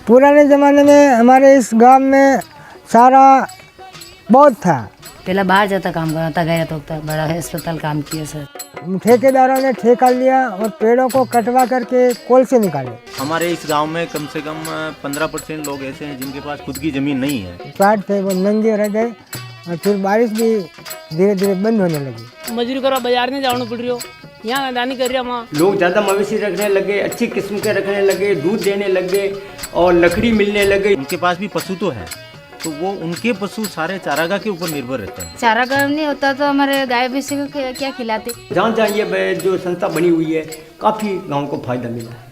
पुराने ज़माने में हमारे इस गांव में सारा बहुत था। पहला बाहर जाता काम करना था, गया तो बड़ा अस्पताल काम किया सर। ठेकेदारों ने ठेका लिया और पेड़ों को कटवा करके कोल से निकाले। हमारे इस गांव में कम से कम 15% लोग ऐसे हैं जिनके पास खुद की ज़मीन नहीं है। प्लाट थे वो नंगे रह गए और फिर बारिश भी धीरे धीरे बंद होने लगी। मजदूरी करो, बाजार नहीं जाना पड़ रही हो, यहाँ दानी कर रहा वहाँ। लोग ज़्यादा मवेशी रखने लगे, अच्छी किस्म के रखने लगे, दूध देने लगे और लकड़ी मिलने लगे। उनके पास भी पशु तो है, तो वो उनके पशु सारे चारागाह के ऊपर निर्भर रहते हैं। चारागाह नहीं होता तो हमारे गाय भैंस को क्या खिलाते। जहाँ जहाँ ये जो संस्था बनी हुई है, काफ़ी गाँव को फायदा मिला है।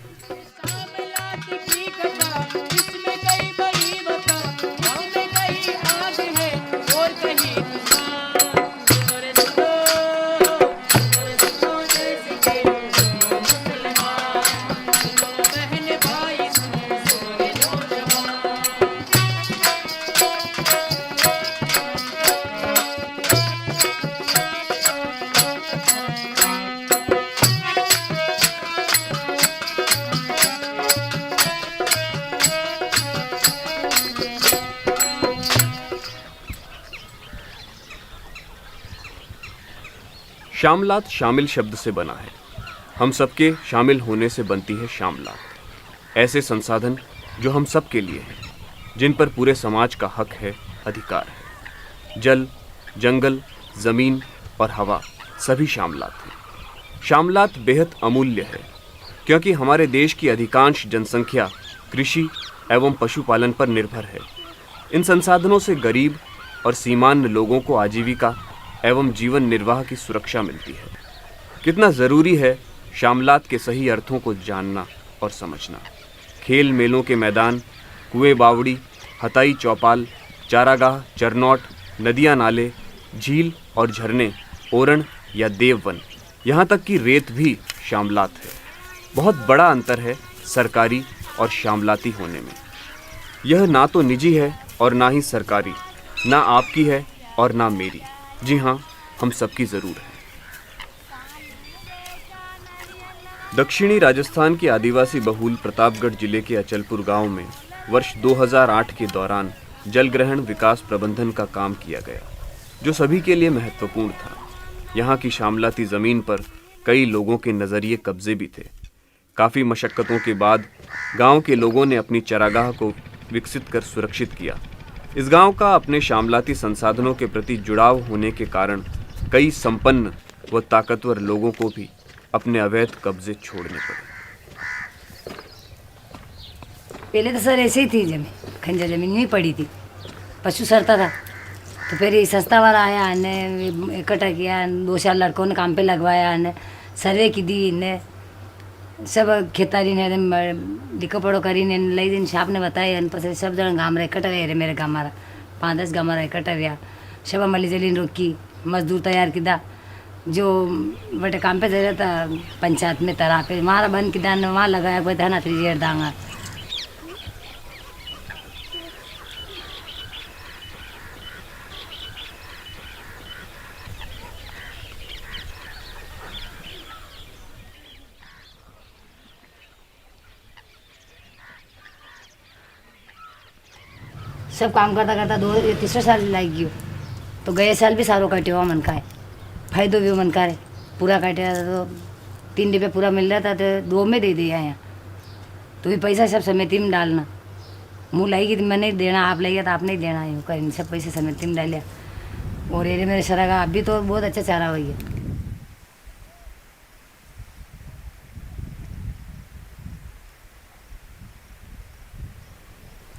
शामलात शामिल शब्द से बना है। हम सबके शामिल होने से बनती है शामलात। ऐसे संसाधन जो हम सब के लिए हैं, जिन पर पूरे समाज का हक है, अधिकार है। जल, जंगल, ज़मीन और हवा सभी शामलात हैं। शामलात बेहद अमूल्य है क्योंकि हमारे देश की अधिकांश जनसंख्या कृषि एवं पशुपालन पर निर्भर है। इन संसाधनों से गरीब और सीमान्य लोगों को आजीविका एवं जीवन निर्वाह की सुरक्षा मिलती है। कितना ज़रूरी है शामलात के सही अर्थों को जानना और समझना। खेल मेलों के मैदान, कुएं बावड़ी, हताई चौपाल, चारागाह, चरनौट, नदियाँ नाले, झील और झरने, ओरण या देववन, यहाँ तक कि रेत भी शामलात है। बहुत बड़ा अंतर है सरकारी और शामलाती होने में। यह ना तो निजी है और ना ही सरकारी, ना आपकी है और ना मेरी। जी हाँ, हम सबकी ज़रूर है। दक्षिणी राजस्थान के आदिवासी बहुल प्रतापगढ़ जिले के अचलपुर गांव में वर्ष 2008 के दौरान जलग्रहण विकास प्रबंधन का काम किया गया, जो सभी के लिए महत्वपूर्ण था। यहाँ की शामलाती ज़मीन पर कई लोगों के नज़रिए कब्जे भी थे। काफ़ी मशक्क़तों के बाद गांव के लोगों ने अपनी चारागाह को विकसित कर सुरक्षित किया। इस गांव का अपने शामलाती संसाधनों के प्रति जुड़ाव होने के कारण कई संपन्न व ताकतवर लोगों को भी अपने अवैध कब्जे छोड़ने पड़े। पहले तो सर ऐसे ही थी, जमीन खंजर जमीन नहीं पड़ी थी, पशु सरता था। तो फिर ये सस्ता वाला आया, ने इकट्ठा किया, 2-4 लड़कों ने काम पे लगवाया, ने सर्वे की दी, ने सब खेतारी ने लिखो पढ़ो करी ने लई दिन छाप ने बताया। પછી सब जन गाम रे इकट्ठा रहे मेरे गाम मारा 5-10 गाम रा इकट्ठा रहा। सब मली जली रोकी, मजदूर तैयार किया, जो बटे काम पे जा था पंचायत में तरह पे मारा बंद किया, वहाँ लगाया कोई धना 3 दांगा। सब काम करता करता 2-3 साल लग गयो। तो गए साल भी सारो काटे हुआ मन का है, फायदो भी मन का है। पूरा काटे तो 3 डिब्बे पूरा मिल रहा था, तो 2 में दे दिया यहाँ। तो ये पैसा सब समिति में डालना, मुँह लाएगी तो मैं नहीं देना, आप लाइए तो आप नहीं देना, यूँ कर सब पैसे समिति में डालिया। और ये मेरे सरागा अभी तो बहुत अच्छा चारा हुई है।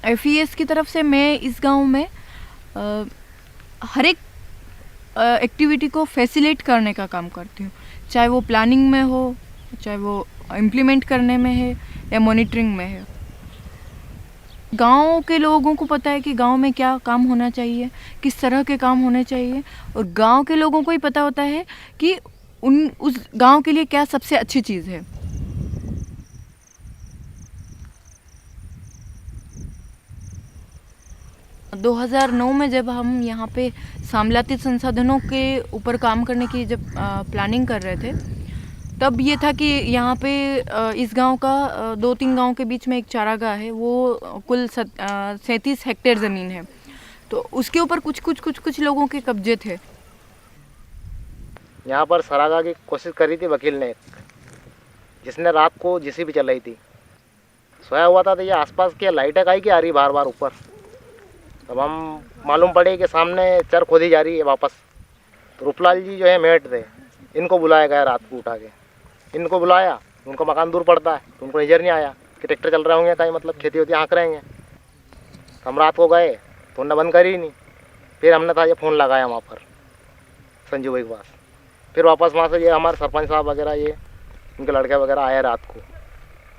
FES की तरफ से मैं इस गांव में हर एक एक्टिविटी को फैसिलिटेट करने का काम करती हूँ, चाहे वो प्लानिंग में हो, चाहे वो इम्प्लीमेंट करने में है या मॉनिटरिंग में है। गांव के लोगों को पता है कि गांव में क्या काम होना चाहिए, किस तरह के काम होने चाहिए, और गांव के लोगों को ही पता होता है कि उस गांव के लिए क्या सबसे अच्छी चीज़ है। 2009 में जब हम यहाँ पे सामलाती संसाधनों के ऊपर काम करने की जब प्लानिंग कर रहे थे, तब ये था कि यहाँ पे इस गांव का 2-3 गांव के बीच में एक चारागाह है, वो कुल 37 हेक्टेयर ज़मीन है, तो उसके ऊपर कुछ लोगों के कब्जे थे। यहाँ पर सरागा की कोशिश करी थी वकील ने, जिसने रात को जेसीबी चलाई थी। सोया हुआ था तो ये आसपास की लाइटें काई की आ रही बार बार ऊपर। तब हम मालूम पड़े कि सामने चर खोदी जा रही है वापस। तो रूपलाल जी जो है मेट थे, इनको बुलाया गया रात को उठा के। इनको बुलाया, उनका मकान दूर पड़ता है, तो उनको नज़र नहीं आया कि ट्रैक्टर चल रहे होंगे, कहीं मतलब खेती होती हाँक रहेंगे। तो हम रात को गए तो उन्होंने बंद करी नहीं। फिर हमने था ये फ़ोन लगाया वहाँ पर संजू भाई के पास। फिर वापस वहाँ से ये हमारे सरपंच साहब वगैरह, ये उनके लड़के वगैरह आए, रात को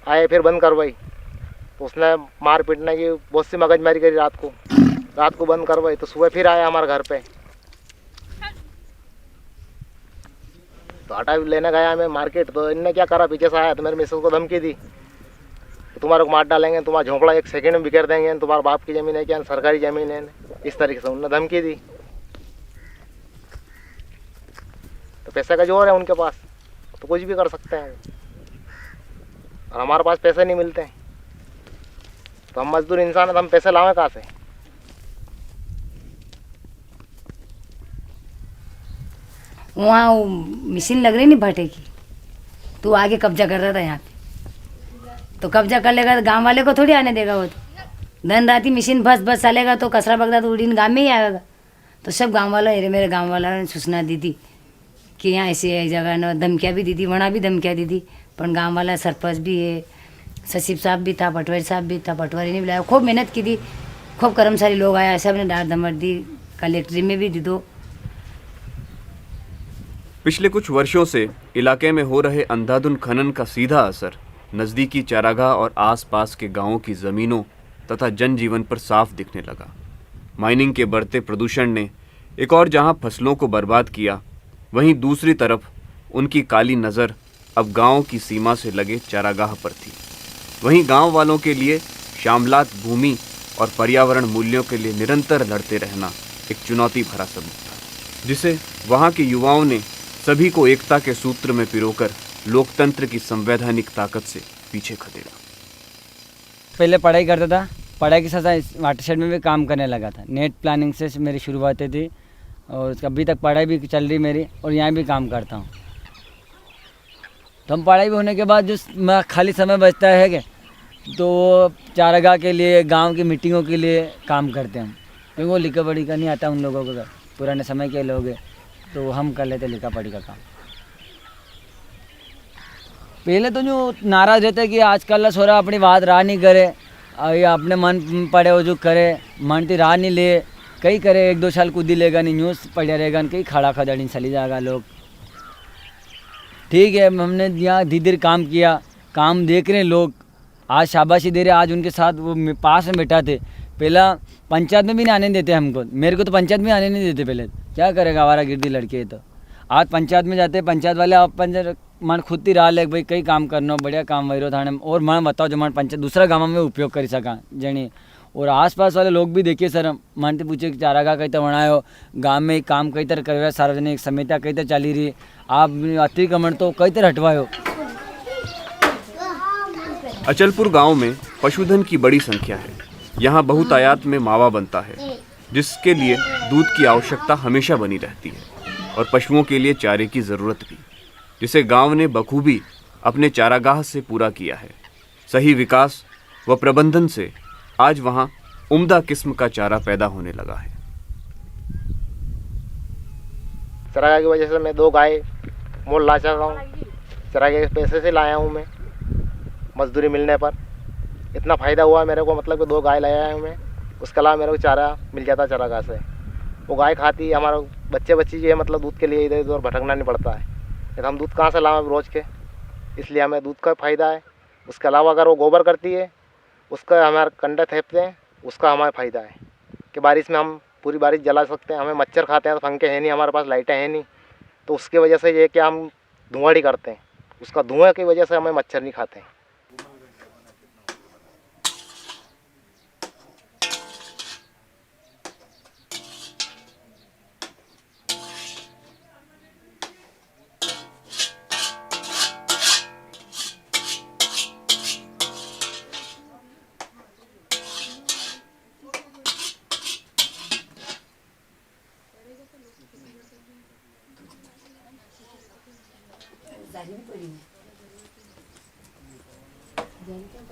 आए, फिर बंद करवाई। तो उसने मार पीटने की बहुत सी मगजमारी करी रात को बंद करवाई। तो सुबह फिर आया हमारे घर पे, तो आटा लेने गया मैं मार्केट। तो इनने क्या करा, पीछे से आया तो मेरे मिसेस को धमकी दी, तो तुम्हारे को मार डालेंगे, तुम्हारा झोंपड़ा 1 सेकंड में बिखेर देंगे, तुम्हारे बाप की ज़मीन है क्या, सरकारी ज़मीन है। इस तरीके से उन्होंने धमकी दी। तो पैसे का जोर है उनके पास, तो कुछ भी कर सकते हैं, और हमारे पास पैसे नहीं मिलते हैं। तो हम मजदूर इंसान है, तो हम पैसे लाएं कहाँ से। वहाँ वो मशीन लग रही नहीं भाटे की, तो आगे कब्जा कर रहा था यहाँ पे। तो कब्जा कर लेगा तो गांव वाले को थोड़ी आने देगा वो। तो दिन राती मशीन बस चलेगा तो कचरा बगदा तो उड़ीन गाँव में ही आएगा। तो सब गांव वाला, मेरे गांव वाला ने सूचना दी थी कि यहाँ ऐसी जगह न, धमकियाँ भी दी थी, वहाँ भी धमकियाँ दी थी। पर गाँव वाला सरपंच भी है, सचिव साहब भी था, पटवारी साहब भी था, पटवारी ने बुलाया, खूब मेहनत की थी, खूब कर्मचारी लोग आया, सब ने डांट धमक दी, कलेक्ट्री में भी दी दो। पिछले कुछ वर्षों से इलाके में हो रहे अंधाधुंध खनन का सीधा असर नज़दीकी चारागाह और आसपास के गांवों की ज़मीनों तथा जनजीवन पर साफ दिखने लगा। माइनिंग के बढ़ते प्रदूषण ने एक और जहां फसलों को बर्बाद किया, वहीं दूसरी तरफ उनकी काली नज़र अब गांव की सीमा से लगे चारागाह पर थी। वहीं गांव वालों के लिए शामलात भूमि और पर्यावरण मूल्यों के लिए निरंतर लड़ते रहना एक चुनौती भरा सबूत था, जिसे वहां के युवाओं ने सभी को एकता के सूत्र में पिरोकर लोकतंत्र की संवैधानिक ताकत से पीछे खदेड़ा। पहले पढ़ाई करता था, पढ़ाई के साथ साथ वाटरशेड में भी काम करने लगा था। नेट प्लानिंग से मेरी शुरुआतें थी और अभी तक पढ़ाई भी चल रही मेरी, और यहाँ भी काम करता हूँ। तो हम पढ़ाई भी होने के बाद जो खाली समय बचता है कि तो चारागाह के लिए, गांव की मीटिंगों के लिए काम करते हैं हम, क्योंकि वो लिखा पढ़ी का नहीं आता उन लोगों को, पुराने समय के लोग हैं, तो हम कर लेते लिखा पढ़ी का काम। पहले तो जो नाराज़ रहते कि आजकल छोरा अपनी बात राह नहीं करे, या अपने मन पड़े हो जो करे, मन की राह नहीं ले, कई करे 1-2 साल कूदी लेगा नहीं, न्यूज़ पढ़ा रहेगा, कहीं खड़ा खदड़ी चली जाएगा लोग। ठीक है, हमने यहाँ धीरे काम किया, काम देख रहे लोग, आज शाबाशी दे रहे, आज उनके साथ वो पास में बैठा थे। पहला पंचायत में भी नहीं आने देते हमको, मेरे को तो पंचायत में आने नहीं देते पहले, क्या करेगा आवारा गिरदी लड़के। तो आज पंचायत में जाते, पंचायत वाले आप मन खुद ही रहा ले भाई कई काम करना, बढ़िया काम वही रो थाने, और मन बताओ जो मन पंचायत दूसरा गाँव में उपयोग कर सका जनी। और आसपास वाले लोग भी देखिए सर, मन से पूछे कि चारागाह कई तरह बनायो, गाँव में काम कई तरह कर, सार्वजनिक समितियाँ कई तरह चली रही, आप अतिक्रमण तो कई तरह हटवायो। अचलपुर गांव में पशुधन की बड़ी संख्या है। यहाँ बहुतायत में मावा बनता है, जिसके लिए दूध की आवश्यकता हमेशा बनी रहती है, और पशुओं के लिए चारे की ज़रूरत भी, जिसे गांव ने बखूबी अपने चारागाह से पूरा किया है। सही विकास व प्रबंधन से आज वहाँ उम्दा किस्म का चारा पैदा होने लगा है। चारागाह की वजह से मैं 2 गाय मोल ला चुका हूँ। चारागाह के पैसे से लाया हूँ मैं, मजदूरी मिलने पर इतना फ़ायदा हुआ मेरे को, मतलब कि 2 गाय लाया हूँ मैं। उसके अलावा मेरे को चारा मिल जाता चारागाह से, वो गाय खाती है, हमारा बच्ची जो है, मतलब दूध के लिए इधर उधर भटकना नहीं पड़ता है। तो हम दूध कहाँ से लाएं रोज़ के, इसलिए हमें दूध का फ़ायदा है। उसके अलावा अगर वो गोबर करती है, उसका हमारे कंडे थेपते हैं, उसका हमारा फ़ायदा है कि बारिश में हम पूरी बारिश जला सकते हैं। हमें मच्छर खाते हैं तो पंखे हैं नहीं, हमारे पास लाइटें हैं नहीं, तो उसकी वजह से ये कि हम धुआंड़ी करते हैं, उसका धुएँ की वजह से हमें मच्छर नहीं खाते हैं।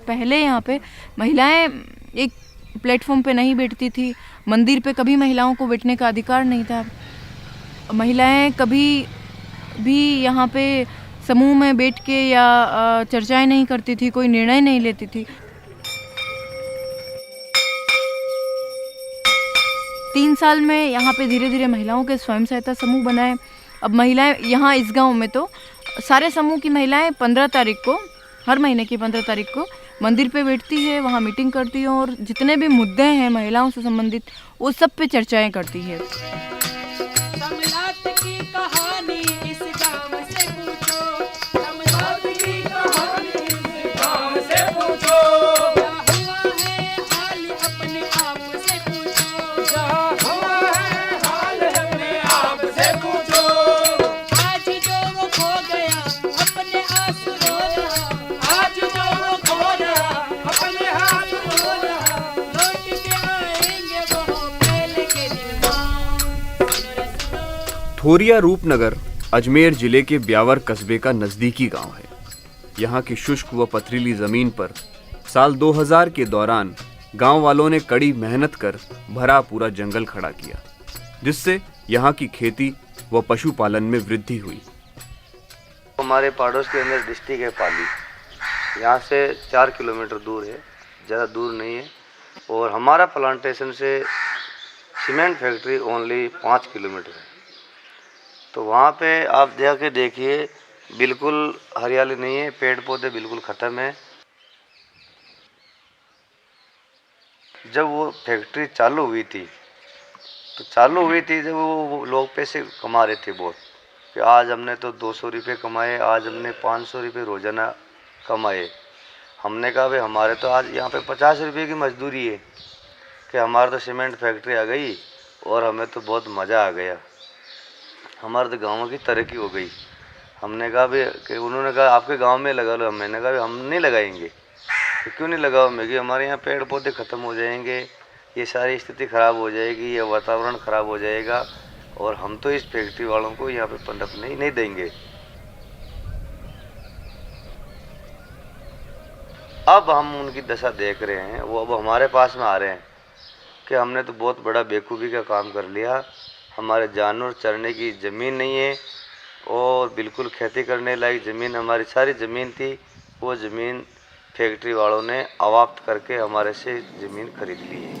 पहले यहाँ पे महिलाएं एक प्लेटफॉर्म पे नहीं बैठती थी, मंदिर पे कभी महिलाओं को बैठने का अधिकार नहीं था, महिलाएं कभी भी यहाँ पे समूह में बैठ के या चर्चाएं नहीं करती थी, कोई निर्णय नहीं लेती थी। 3 साल में यहाँ पे धीरे धीरे महिलाओं के स्वयं सहायता समूह बनाए। अब महिलाएं यहाँ इस गांव में तो सारे समूह की महिलाएं 15 तारीख को, हर महीने की 15 तारीख को मंदिर पे बैठती है, वहाँ मीटिंग करती है और जितने भी मुद्दे हैं महिलाओं से संबंधित वो सब पे चर्चाएं करती है। थोरिया रूपनगर अजमेर जिले के ब्यावर कस्बे का नज़दीकी गांव है। यहाँ की शुष्क व पथरीली ज़मीन पर साल 2000 के दौरान गांव वालों ने कड़ी मेहनत कर भरा पूरा जंगल खड़ा किया, जिससे यहाँ की खेती व पशुपालन में वृद्धि हुई। हमारे पड़ोस के अंदर डिस्ट्रिक्ट है पाली, यहाँ से 4 किलोमीटर दूर है, ज़्यादा दूर नहीं है। और हमारा प्लांटेशन से सीमेंट फैक्ट्री ओनली 5 किलोमीटर है। तो वहाँ पे आप जाके देखिए, बिल्कुल हरियाली नहीं है, पेड़ पौधे बिल्कुल ख़त्म है। जब वो फैक्ट्री चालू हुई थी जब वो लोग पैसे कमा रहे थे बहुत, कि आज हमने तो 200 रुपये कमाए, आज हमने 500 रुपये रोज़ाना कमाए। हमने कहा भाई हमारे तो आज यहाँ पे 50 रुपये की मजदूरी है, कि हमारे तो सीमेंट फैक्ट्री आ गई और हमें तो बहुत मज़ा आ गया, हमारे तो गाँव की तरक्की हो गई। हमने कहा भाई, कि उन्होंने कहा आपके गांव में लगा लो। मैंने कहा हम नहीं लगाएंगे। तो क्यों नहीं लगाओ? मैं कि हमारे यहाँ पेड़ पौधे ख़त्म हो जाएंगे, ये सारी स्थिति ख़राब हो जाएगी, ये वातावरण ख़राब हो जाएगा, और हम तो इस फैक्ट्री वालों को यहाँ पे पनपने नहीं देंगे। अब हम उनकी दशा देख रहे हैं, वो अब हमारे पास में आ रहे हैं कि हमने तो बहुत बड़ा बेवकूफ़ी का काम कर लिया, हमारे जानवर चरने की ज़मीन नहीं है और बिल्कुल खेती करने लायक ज़मीन, हमारी सारी ज़मीन थी, वो ज़मीन फैक्ट्री वालों ने अवाप्त करके हमारे से ज़मीन खरीद ली है।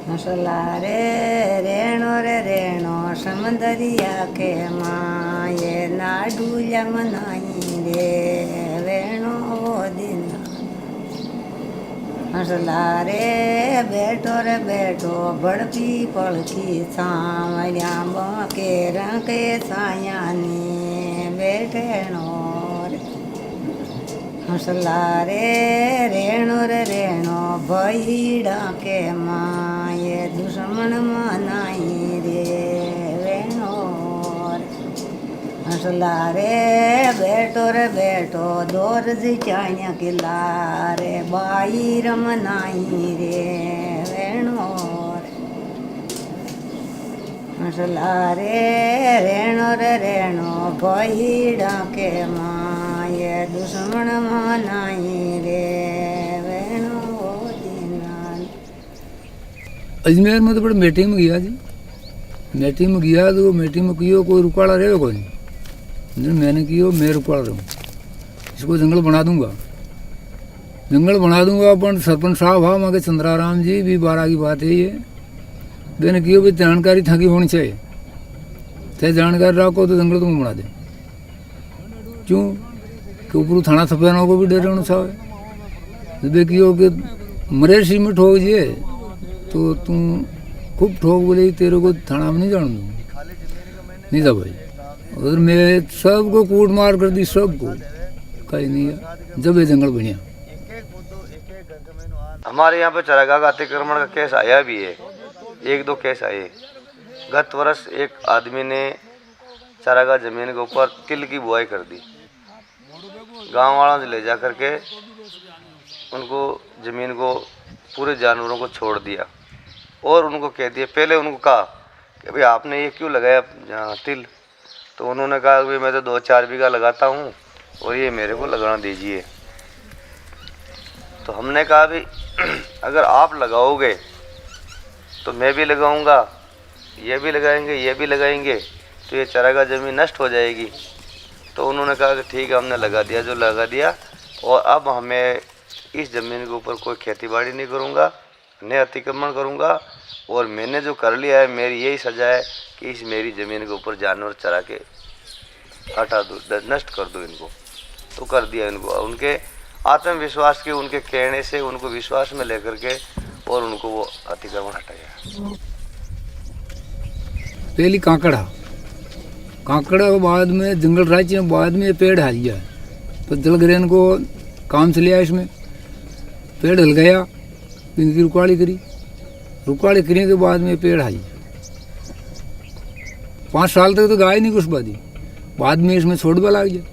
मसला रे रेणो समंदरिया के माँ, ये नाडू यमनाई रे वेणो वो दिन। हंसला रे बैठो बड़पी पड़की सांवरिया के रंग सायानी बैठेणो रे। हंसला रे रेणो भईड़ा के माँ, ये दुश्मन मनाई रे वेणो रे। हंसला रे बैठो दौर जिचाइया किला रे बाई रमनाई रे वेणो रे। हंसला रे रेणो भईड़ा के माँ, ये दुश्मन मनाई रे वेणो दीनान। अजमेर में तो बड़े मीटिंग में गया जी, मीटिंग में गया तो मीटिंग में कियो कोई रुकाड़ा रहेगा कोई नहीं, मैंने कियो मैं रुकाड़ा रहूँ, इसको जंगल बना दूंगा अपन सरपंच साहब हाँ मगर चंद्राराम जी भी 12 की बात है ये, मैंने कियो भाई जानकारी थकी होनी चाहिए, चाहे जानकारी रखो तो जंगल तुम बना दे। क्यों कि ऊपर थाना सफेना को भी डर रहना चाहिए। जब कियो कि मरे में ठोक जिए तो तुम खूब ठोक बोले तेरे को थाना में नहीं जान दूँ, नहीं था भाई। और मैं सबको कूट मार कर दी, सबको कहीं नहीं है जब ये जंगल बनिया। हमारे यहाँ पे चरागाह का अतिक्रमण का केस आया भी है, 1-2 केस आए। गत वर्ष एक आदमी ने चरागाह जमीन के ऊपर तिल की बुआई कर दी, गांव वालों से ले जा करके उनको ज़मीन को पूरे जानवरों को छोड़ दिया और उनको कह दिया, पहले उनको कहा कि भाई आपने ये क्यों लगाया तिल। तो उन्होंने कहा कि मैं तो 2-4 बीघा लगाता हूँ और ये मेरे को लगाना दीजिए। तो हमने कहा भी अगर आप लगाओगे तो मैं भी लगाऊंगा, ये भी लगाएंगे, ये भी लगाएंगे, तो ये चारागाह ज़मीन नष्ट हो जाएगी। तो उन्होंने कहा कि ठीक है, हमने लगा दिया जो लगा दिया, और अब हमें इस ज़मीन के ऊपर कोई खेतीबाड़ी नहीं करूँगा, न अतिक्रमण करूँगा, और मैंने जो कर लिया है मेरी यही सज़ा है कि इस मेरी ज़मीन के ऊपर जानवर चरा के हटा दो, नष्ट कर दो इनको। तो कर दिया इनको। उनके आत्मविश्वास के, उनके कहने से उनको विश्वास में लेकर के और उनको वो अतिक्रमण हटाया। पहली कांकड़ा के बाद में जंगल राज्य में, बाद में पेड़ हल गया। तो जलग्रहण को काम से लिया, इसमें पेड़ हल गया, इनकी रुकाड़ी करी करने के बाद में पेड़ हल गया। 5 साल तक तो गाय नहीं कुछ बाद में इसमें छोड़वा लग गया,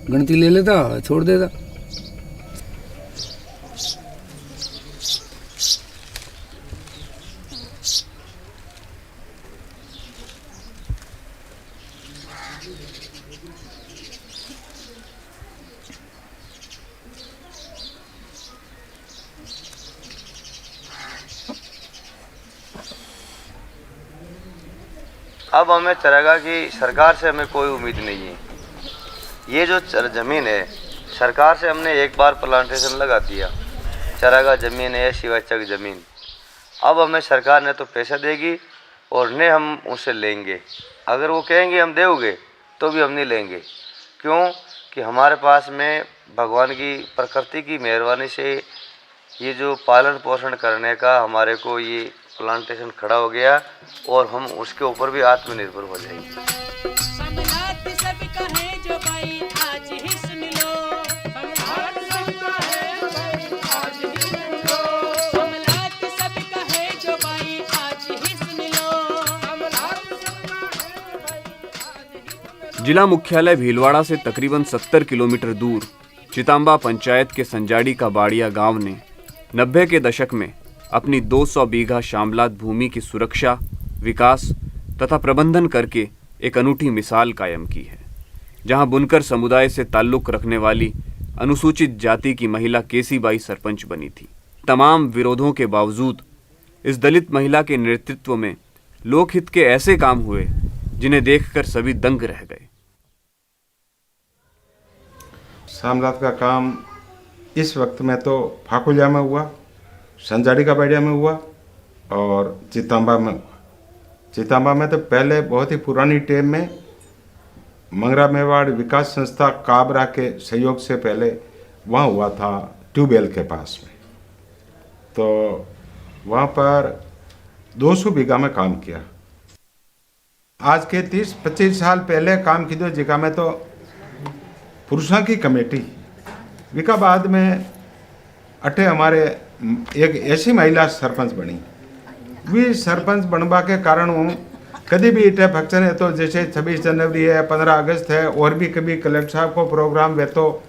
गणती ले लेता, छोड़ देता। अब हमें चारागाह की सरकार से हमें कोई उम्मीद नहीं है। ये जो ज़मीन है, सरकार से हमने एक बार प्लांटेशन लगा दिया, चारागाह ज़मीन है, शिवाचक ज़मीन। अब हमें सरकार ने तो पैसा देगी और न हम उसे लेंगे। अगर वो कहेंगे हम देंगे तो भी हम नहीं लेंगे। क्यों कि हमारे पास में भगवान की, प्रकृति की मेहरबानी से ये जो पालन पोषण करने का हमारे को ये प्लांटेशन खड़ा हो गया, और हम उसके ऊपर भी आत्मनिर्भर हो जाएंगे। जिला मुख्यालय भीलवाड़ा से तकरीबन 70 किलोमीटर दूर चितांबा पंचायत के संजाड़ी का बाड़िया गांव ने 90 के दशक में अपनी 200 बीघा शामलात भूमि की सुरक्षा, विकास तथा प्रबंधन करके एक अनूठी मिसाल कायम की है, जहां बुनकर समुदाय से ताल्लुक रखने वाली अनुसूचित जाति की महिला केसीबाई सरपंच बनी थी। तमाम विरोधों के बावजूद इस दलित महिला के नेतृत्व में लोकहित के ऐसे काम हुए जिन्हें देखकर सभी दंग रह गए। शामलात का काम इस वक्त में तो फाकुलिया में हुआ, संजाड़ी का बाड़िया में हुआ और चितांबा में हुआ। चितांबा में तो पहले बहुत ही पुरानी टेम में मंगरा मेवाड़ विकास संस्था काबरा के सहयोग से पहले वहाँ हुआ था, ट्यूबवेल के पास में। तो वहाँ पर 200 बीघा में काम किया। आज के 30-25 साल पहले काम की जगह में तो पुरुषों की कमेटी विका बाद में अठे हमारे एक ऐसी महिला सरपंच बनी। वे सरपंच बनवा के कारण हूँ कभी भी इटे फंक्शन है तो जैसे 26 जनवरी है, 15 अगस्त है, और भी कभी कलेक्टर साहब को प्रोग्राम है तो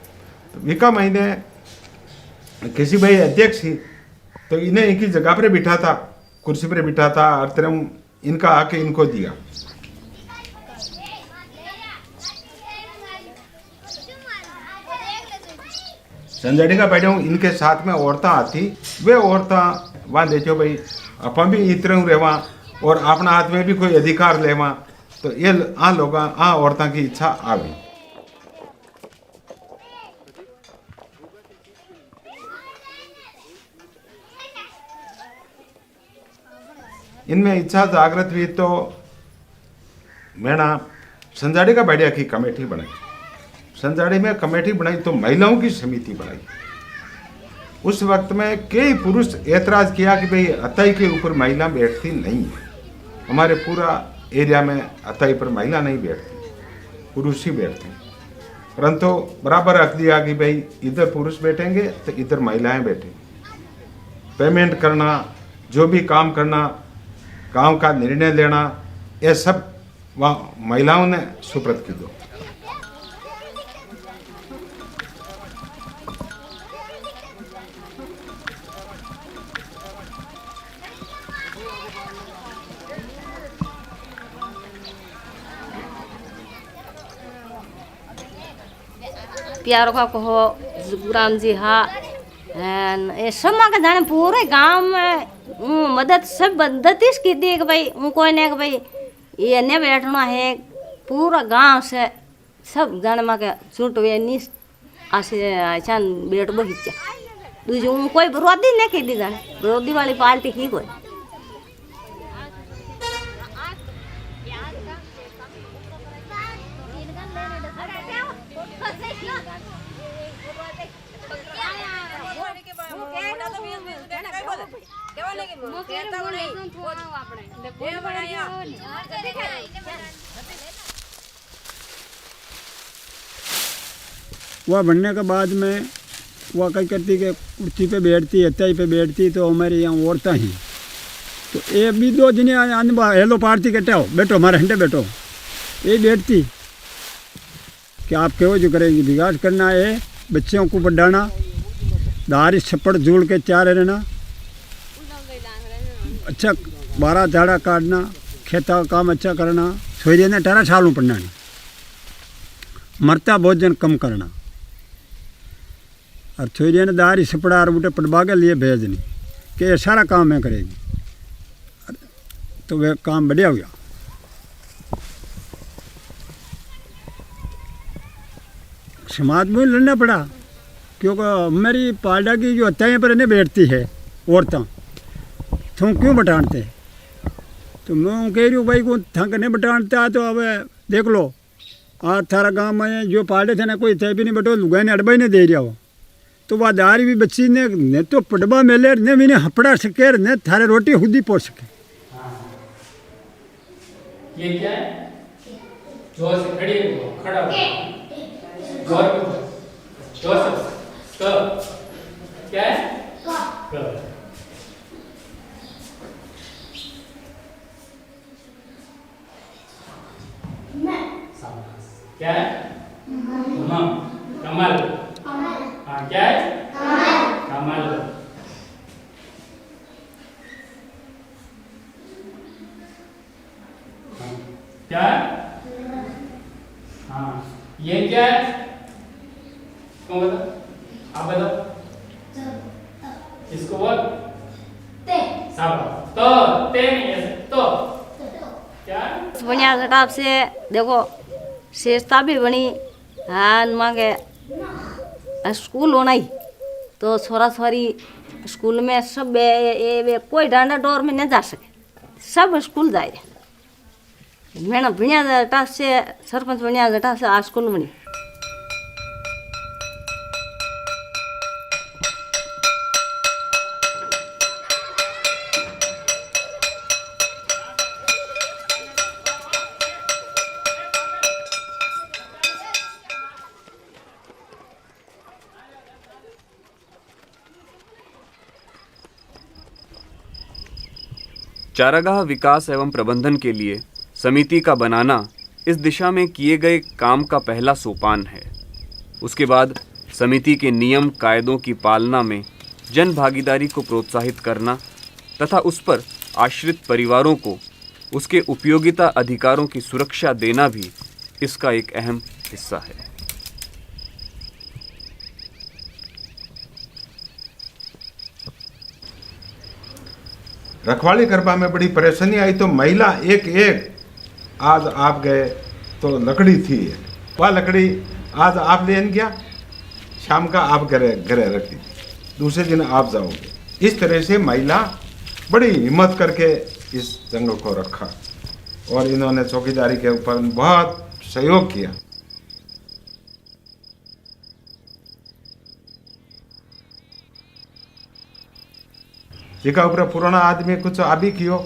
विका महीने किसी भाई अध्यक्ष ही तो इन्हें एक ही जगह पर बिठा था, कुर्सी पर बिठा था, और तरह इनका आके इनको दिया। संजाड़ी का बैठे हूँ, इनके साथ में औरतें आती, वे औरतें वहाँ देखो भाई अपन भी इतने रहवा और अपना हाथ में भी कोई अधिकार लेवा, तो ये लोग औरतों की इच्छा आ गई। इनमें इच्छा जागृत हुई तो मैंने संजाड़ी का बैठिया की कमेटी बनाई। संजाड़ी में कमेटी बनाई तो महिलाओं की समिति बनाई। उस वक्त में कई पुरुष ऐतराज किया कि भाई अताई के ऊपर महिला बैठती नहीं है, हमारे पूरा एरिया में अताई पर महिला नहीं बैठती, पुरुष ही बैठते हैं। परंतु बराबर रख दिया कि भाई इधर पुरुष बैठेंगे तो इधर महिलाएं बैठेंगी। पेमेंट करना, जो भी काम करना, गांव का निर्णय लेना, ये सब वहाँ महिलाओं ने सुप्रत की दो। प्यारो का कहो जुगराम जी हाँ ये सब का जाने पूरे गांव में मदद सब मदद की दी कि भाई कोई ने कि भाई ये ने बैठना है पूरा गांव से सब जाने माँ के छूट हुए नहीं आसे चांद बैठ बगीचा दूसरी कोई विरोधी नहीं की दी जाने विरोधी वाली पार्टी ही कोई वह बनने के बाद में वह कई करती कि कुर्सी पे बैठती अत्याई पे बैठती तो हमारे यहाँ औरतें ही तो ये भी दो दिन हेलो पार्टी कटे हो बैठो हमारे हंडे बैठो ये बैठती कि आप कहो जो करेगी विकास करना है बच्चों को बढ़ाना दारी छप्पड़ जोड़ के चार रहना अच्छा 12 झाड़ा काटना खेता का काम अच्छा करना छोरी ने 18 सालों पढ़ना मरता भोजन कम करना और छोरी ने दारी छपड़ा और बूटे पटवा के लिए भेजनी कि ये सारा काम मैं करेगी तो वह काम बढ़िया हुआ। समाज में लड़ना पड़ा क्योंकि हमारी पाल्डा की जो हत्याएँ पर नहीं बैठती है औरतें तुम क्यों बटानते तो मैं कह रही हूँ भाई को थक नहीं बटानता तो अब देख लो आज थारा गांव में जो पाल्डे थे ना कोई थे भी नहीं बटो लुगाई ने अडबाई नहीं दे रहा हो तो वह दारी भी बच्ची ने तो पटबा मेले ने भी हपड़ा सके ने थारे रोटी खुद ही पहुँच सके। ये क्या है जोर से खड़ी हो खड़ा हो जोर से क्या है क्या है कमल हाँ क्या है कमल क्या हाँ ये क्या है कौन बता आप बताओ इसको बोल तो ते नहीं है तो क्या बढ़िया घटाप से देखो शेषता भी बनी हाँ मांगे स्कूल होना ही तो छोरा छोरी स्कूल में सब कोई डांडा डोर में नहीं जा सके सब स्कूल जाए मैंने बढ़िया घटाप से सरपंच बढ़िया घटाप से आज स्कूल बनी। चारागाह विकास एवं प्रबंधन के लिए समिति का बनाना इस दिशा में किए गए काम का पहला सोपान है। उसके बाद समिति के नियम कायदों की पालना में जन भागीदारी को प्रोत्साहित करना तथा उस पर आश्रित परिवारों को उसके उपयोगिता अधिकारों की सुरक्षा देना भी इसका एक अहम हिस्सा है। रखवाली करवा में बड़ी परेशानी आई तो महिला एक एक आज आप गए तो लकड़ी थी वह लकड़ी आज आप लेन गया शाम का आप घरे रखी दूसरे दिन आप जाओगे। इस तरह से महिला बड़ी हिम्मत करके इस जंगल को रखा और इन्होंने चौकीदारी के ऊपर बहुत सहयोग किया। जिका ऊपर पुराना आदमी कुछ अभी कियो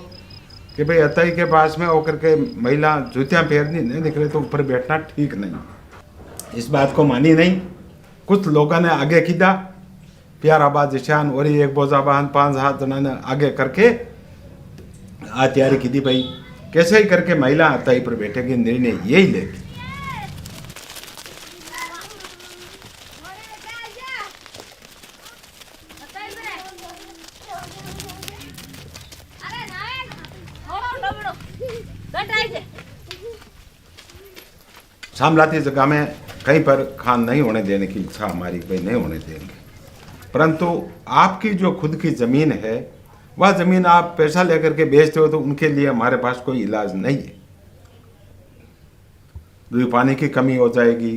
कि भाई अतई के पास में होकर के महिला जूतियाँ पहननी नहीं निकले तो ऊपर बैठना ठीक नहीं। इस बात को मानी नहीं। कुछ लोगों ने आगे किया प्याराबाद जिशान और एक बोजाबान 5-7 जना ने आगे करके आ तैयारी की थी भाई कैसे ही करके महिला अतई पर बैठेगी निर्णय यही लेगी। सामलाती जगह में कहीं पर खान नहीं होने देने की इच्छा हमारी, भाई नहीं होने देंगे। परंतु आपकी जो खुद की ज़मीन है, वह ज़मीन आप पैसा लेकर के बेचते हो तो उनके लिए हमारे पास कोई इलाज नहीं है। पानी की कमी हो जाएगी,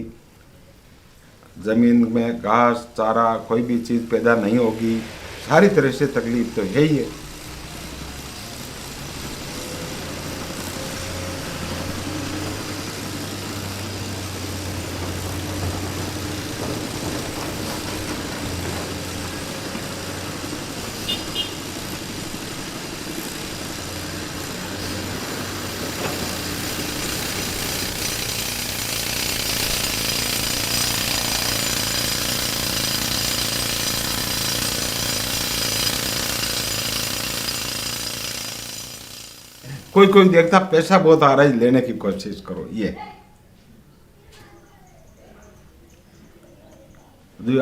ज़मीन में घास चारा कोई भी चीज़ पैदा नहीं होगी, सारी तरह से तकलीफ तो है ही है। कोई कोई देखता पैसा बहुत आ रहा है, लेने की कोशिश करो, ये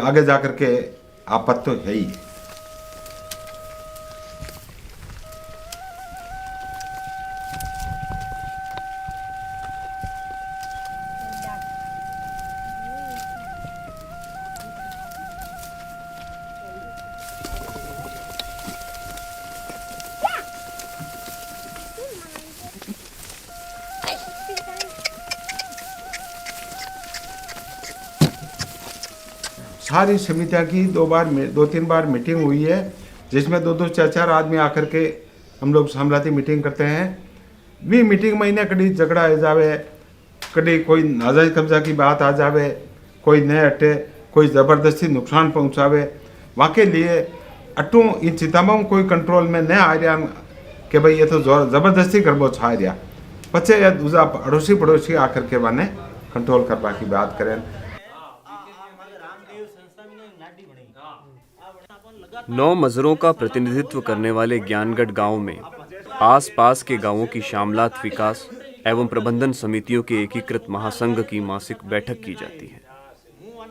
आगे जाकर के आपत्ति तो है ही। सारी समितियाँ की 2-3 बार मीटिंग हुई है, जिसमें 2-2 4-4 आदमी आकर के हम लोग सामलाती मीटिंग करते हैं। भी मीटिंग महीने कभी झगड़ा आ जावे, कभी कोई नाजायज कब्जा की बात आ जावे, कोई न हटे, कोई ज़बरदस्ती नुकसान पहुँचावे, वहाँ के लिए अटू इन चितामा कोई कंट्रोल में न आ रहा कि भाई ये तो ज़बरदस्ती करबो छा रहा, पचे या दूसरा अड़ोसी पड़ोसी आकर के वाने कंट्रोल करवा की बात करें। 9 मज़रों का प्रतिनिधित्व करने वाले ज्ञानगढ़ गांव में आसपास के गांवों की शामलात विकास एवं प्रबंधन समितियों के एकीकृत महासंघ की मासिक बैठक की जाती है,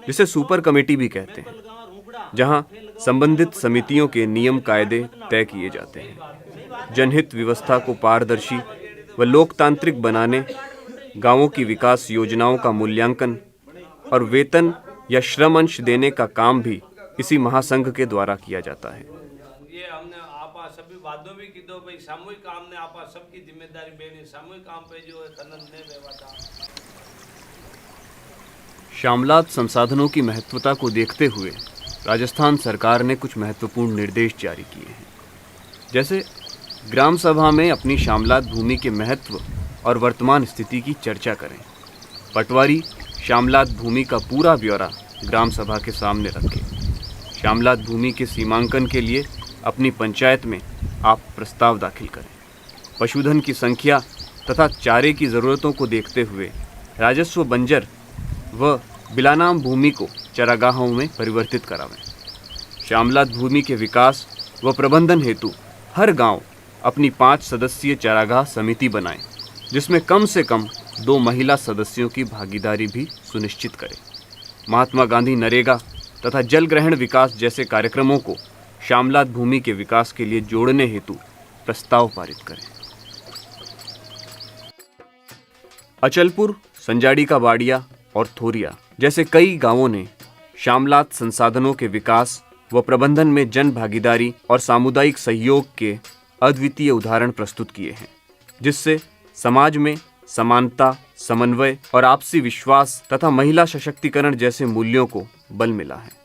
जिसे सुपर कमेटी भी कहते हैं, जहां संबंधित समितियों के नियम कायदे तय किए जाते हैं। जनहित व्यवस्था को पारदर्शी व लोकतांत्रिक बनाने, गांवों की विकास योजनाओं का मूल्यांकन और वेतन या श्रम अंश देने का काम भी इसी महासंघ के द्वारा किया जाता है। ये हमने आपा सभी वादों भी की दो भाई सामूहिक काम ने आपा सबकी जिम्मेदारी बेनी सामूहिक काम पे जो है खनन ने व्यवस्था। शामलात संसाधनों की महत्वता को देखते हुए राजस्थान सरकार ने कुछ महत्वपूर्ण निर्देश जारी किए हैं, जैसे ग्राम सभा में अपनी शामलात भूमि के महत्व और वर्तमान स्थिति की चर्चा करें। पटवारी शामलात भूमि का पूरा ब्यौरा ग्राम सभा के सामने रखें। शामलात भूमि के सीमांकन के लिए अपनी पंचायत में आप प्रस्ताव दाखिल करें। पशुधन की संख्या तथा चारे की ज़रूरतों को देखते हुए राजस्व बंजर व बिलानाम भूमि को चरागाहों में परिवर्तित करावें। शामलात भूमि के विकास व प्रबंधन हेतु हर गांव अपनी 5 सदस्यीय चरागाह समिति बनाएं, जिसमें कम से कम 2 महिला सदस्यों की भागीदारी भी सुनिश्चित करें। महात्मा गांधी नरेगा तथा जल ग्रहण विकास जैसे कार्यक्रमों को शामलात भूमि के विकास के लिए जोड़ने हेतु प्रस्ताव पारित करें। अचलपुर, संजाड़ी का बाड़िया और थोरिया जैसे कई गांवों ने शामलात संसाधनों के विकास व प्रबंधन में जन भागीदारी और सामुदायिक सहयोग के अद्वितीय उदाहरण प्रस्तुत किए हैं, जिससे समाज में समानता, समन्वय और आपसी विश्वास तथा महिला सशक्तिकरण जैसे मूल्यों को बल मिला है।